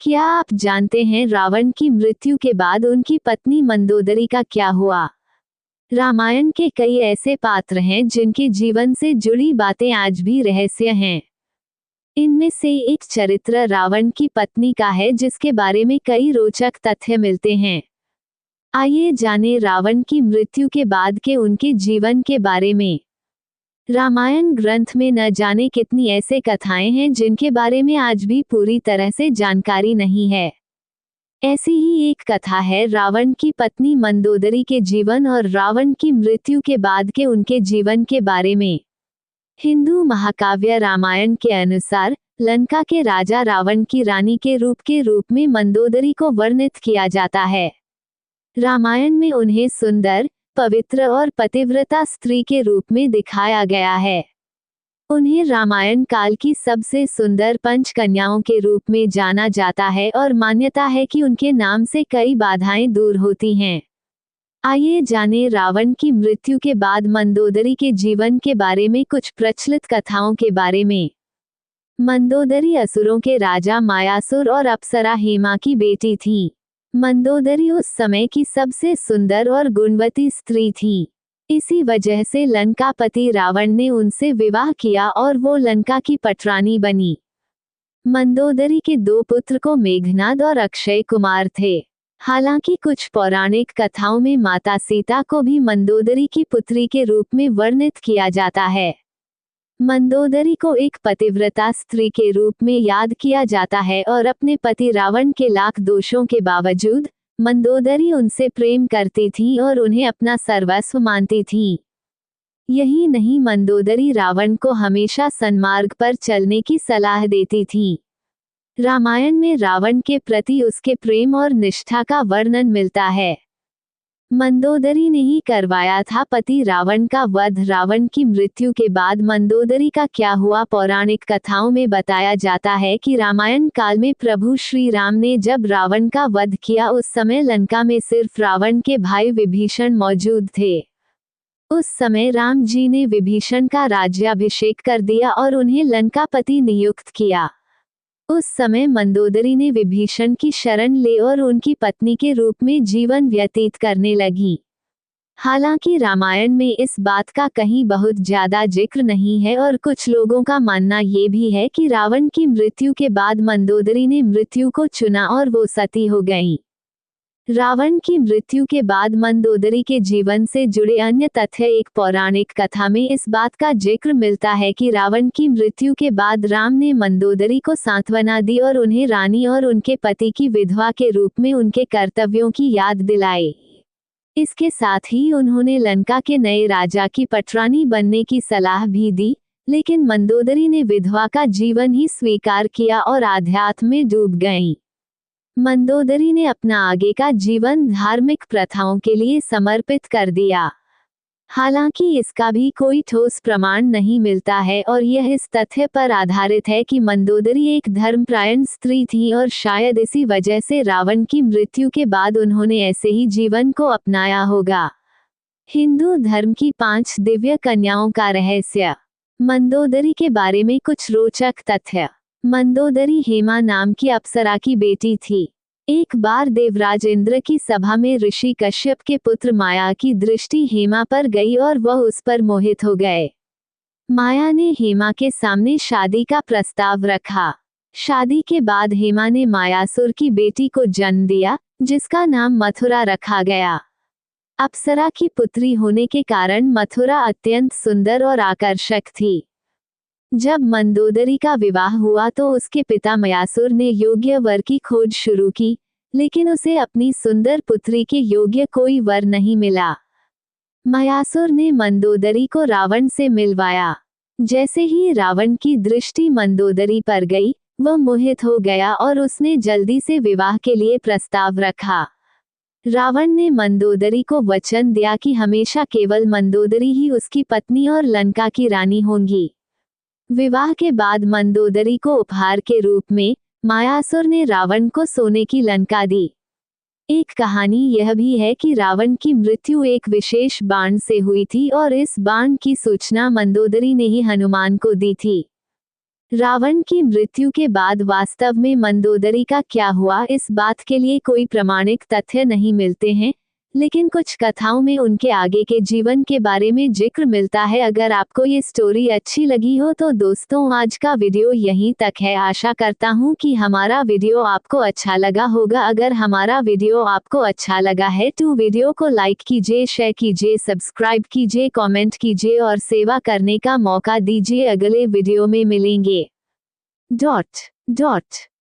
क्या आप जानते हैं रावण की मृत्यु के बाद उनकी पत्नी मंदोदरी का क्या हुआ? रामायण के कई ऐसे पात्र हैं जिनके जीवन से जुड़ी बातें आज भी रहस्य हैं। इनमें से एक चरित्र रावण की पत्नी का है जिसके बारे में कई रोचक तथ्य मिलते हैं। आइए जानें रावण की मृत्यु के बाद के उनके जीवन के बारे में। रामायण ग्रंथ में न जाने कितनी ऐसे कथाएं हैं जिनके बारे में आज भी पूरी तरह से जानकारी नहीं है। ऐसी ही एक कथा है रावण की पत्नी मंदोदरी के जीवन और रावण की मृत्यु के बाद के उनके जीवन के बारे में। हिंदू महाकाव्य रामायण के अनुसार लंका के राजा रावण की रानी के रूप में मंदोदरी को वर्णित किया जाता है। रामायण में उन्हें सुंदर, पवित्र और पतिव्रता स्त्री के रूप में दिखाया गया है। उन्हें रामायण काल की सबसे सुंदर पंच कन्याओं के रूप में जाना जाता है और मान्यता है कि उनके नाम से कई बाधाएं दूर होती हैं। आइए जानें रावण की मृत्यु के बाद मंदोदरी के जीवन के बारे में कुछ प्रचलित कथाओं के बारे में। मंदोदरी असुरों के राजा मायासुर और अप्सरा हेमा की बेटी थी। मंदोदरी उस समय की सबसे सुंदर और गुणवती स्त्री थी। इसी वजह से लंकापति रावण ने उनसे विवाह किया और वो लंका की पटरानी बनी। मंदोदरी के दो पुत्र को मेघनाद और अक्षय कुमार थे। हालांकि कुछ पौराणिक कथाओं में माता सीता को भी मंदोदरी की पुत्री के रूप में वर्णित किया जाता है। मंदोदरी को एक पतिव्रता स्त्री के रूप में याद किया जाता है और अपने पति रावण के लाख दोषों के बावजूद मंदोदरी उनसे प्रेम करती थी और उन्हें अपना सर्वस्व मानती थी। यही नहीं, मंदोदरी रावण को हमेशा सन्मार्ग पर चलने की सलाह देती थी। रामायण में रावण के प्रति उसके प्रेम और निष्ठा का वर्णन मिलता है। मंदोदरी ने ही करवाया था पति रावण का वध। रावण की मृत्यु के बाद मंदोदरी का क्या हुआ? पौराणिक कथाओं में बताया जाता है कि रामायण काल में प्रभु श्री राम ने जब रावण का वध किया उस समय लंका में सिर्फ रावण के भाई विभीषण मौजूद थे। उस समय राम जी ने विभीषण का राज्याभिषेक कर दिया और उन्हें लंकापति नियुक्त किया। उस समय मंदोदरी ने विभीषण की शरण ले और उनकी पत्नी के रूप में जीवन व्यतीत करने लगी। हालांकि रामायण में इस बात का कहीं बहुत ज्यादा जिक्र नहीं है और कुछ लोगों का मानना ये भी है कि रावण की मृत्यु के बाद मंदोदरी ने मृत्यु को चुना और वो सती हो गईं। रावण की मृत्यु के बाद मंदोदरी के जीवन से जुड़े अन्य तथ्य। एक पौराणिक कथा में इस बात का जिक्र मिलता है कि रावण की मृत्यु के बाद राम ने मंदोदरी को सांत्वना दी और उन्हें रानी और उनके पति की विधवा के रूप में उनके कर्तव्यों की याद दिलाई। इसके साथ ही उन्होंने लंका के नए राजा की पटरानी बनने की सलाह भी दी, लेकिन मंदोदरी ने विधवा का जीवन ही स्वीकार किया और आध्यात्म में डूब गईं। मंदोदरी ने अपना आगे का जीवन धार्मिक प्रथाओं के लिए समर्पित कर दिया। हालांकि इसका भी कोई ठोस प्रमाण नहीं मिलता है और यह इस तथ्य पर आधारित है कि मंदोदरी एक धर्मपरायण स्त्री थी और शायद इसी वजह से रावण की मृत्यु के बाद उन्होंने ऐसे ही जीवन को अपनाया होगा। हिंदू धर्म की 5 दिव्य कन्याओं का रहस्य। मंदोदरी के बारे में कुछ रोचक तथ्य। मंदोदरी हेमा नाम की अप्सरा की बेटी थी। एक बार देवराज इंद्र की सभा में ऋषि कश्यप के पुत्र माया की दृष्टि हेमा पर गई और वह उस पर मोहित हो गए। माया ने हेमा के सामने शादी का प्रस्ताव रखा। शादी के बाद हेमा ने मायासुर की बेटी को जन्म दिया, जिसका नाम मथुरा रखा गया। अप्सरा की पुत्री होने के कारण मथुरा अत्यंत सुंदर और आकर्षक थी। जब मंदोदरी का विवाह हुआ तो उसके पिता मयासुर ने योग्य वर की खोज शुरू की, लेकिन उसे अपनी सुंदर पुत्री के योग्य कोई वर नहीं मिला। मयासुर ने मंदोदरी को रावण से मिलवाया। जैसे ही रावण की दृष्टि मंदोदरी पर गई, वह मोहित हो गया और उसने जल्दी से विवाह के लिए प्रस्ताव रखा। रावण ने मंदोदरी को वचन दिया कि हमेशा केवल मंदोदरी ही उसकी पत्नी और लंका की रानी होंगी। विवाह के बाद मंदोदरी को उपहार के रूप में मायासुर ने रावण को सोने की लंका दी। एक कहानी यह भी है कि रावण की मृत्यु एक विशेष बाण से हुई थी और इस बाण की सूचना मंदोदरी ने ही हनुमान को दी थी। रावण की मृत्यु के बाद वास्तव में मंदोदरी का क्या हुआ, इस बात के लिए कोई प्रमाणिक तथ्य नहीं मिलते हैं, लेकिन कुछ कथाओं में उनके आगे के जीवन के बारे में जिक्र मिलता है। अगर आपको ये स्टोरी अच्छी लगी हो तो दोस्तों आज का वीडियो यहीं तक है। आशा करता हूँ कि हमारा वीडियो आपको अच्छा लगा होगा। अगर हमारा वीडियो आपको अच्छा लगा है तो वीडियो को लाइक कीजिए, शेयर कीजिए, सब्सक्राइब कीजिए, कमेंट कीजिए और सेवा करने का मौका दीजिए। अगले वीडियो में मिलेंगे।